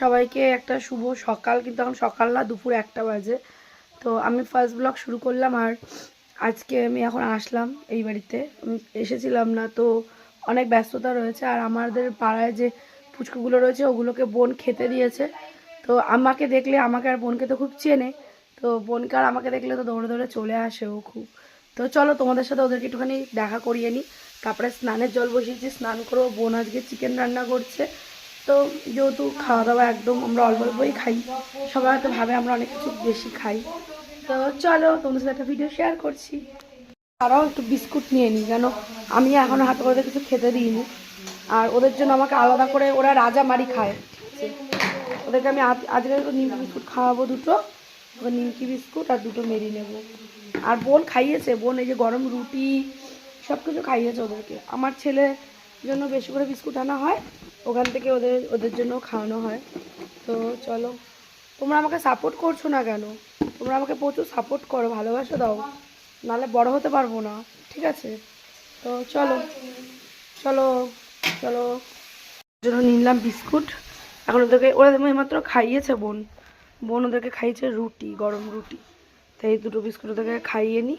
সবাইকে একটা শুভ সকাল। কিন্তু এখন সকাল না, দুপুর 1টা বাজে। তো আমি ফার্স্ট ব্লগ শুরু করলাম। আর আজকে আমি এখন আসলাম এই বাড়িতে। আমি এসেছিলাম না, তো অনেক ব্যস্ততা রয়েছে। আর আমাদের পাড়ায় যে পুচকুগুলো রয়েছে ওগুলোকে বোন খেতে দিয়েছে। তো আমাকে দেখলে, আমাকে আর বোনকে তো খুব চেনে, তো বোনকে আর আমাকে দেখলে তো দৌড়ে দৌড়ে চলে আসে ও খুব। তো চলো তোমাদের সাথে ওদেরকে একটুখানি দেখা করিয়ে নিই। তারপরে স্নানের জল বসিয়েছি, স্নান করবো। বোন আজকে চিকেন রান্না করছে। তো যেহেতু খাওয়া দাওয়া একদম আমরা অল্প অল্পই খাই, সবাই হয়তো ভাবে আমরা অনেক কিছু বেশি খাই। তো চলো তোমাদের সাথে একটা ভিডিও শেয়ার করছি। তারাও একটু বিস্কুট নিয়ে নিই, কেন আমি এখনও হাতে করে কিছু খেতে দিইনি। আর ওদের জন্য আমাকে আলাদা করে, ওরা রাজামারি খায়, ঠিক আছে? ওদেরকে আমি আজকে একটু নিমকি বিস্কুট খাওয়াবো, দুটো ওদের নিমকি বিস্কুট আর দুটো মেরি নেবো। আর বোন খাইয়েছে, বোন এই যে গরম রুটি সব কিছু খাইয়েছে ওদেরকে। আমার ছেলের জন্য বেশি করে বিস্কুট আনা হয়, ওখান থেকে ওদের ওদের জন্য খাওয়ানো হয়। তো চলো, তোমরা আমাকে সাপোর্ট করছো না কেন? তোমরা আমাকে প্রচুর সাপোর্ট করো, ভালোবাসা দাও, নাহলে বড় হতে পারবো না, ঠিক আছে? তো চলো চলো চলো, জন্য নিলাম বিস্কুট। এখন ওদেরকে, ওরা মাত্র খাইয়েছে বোন, বোন ওদেরকে খাইয়েছে রুটি, গরম রুটি। তাই এই দুটো বিস্কুট ওদেরকে খাইয়ে নিই।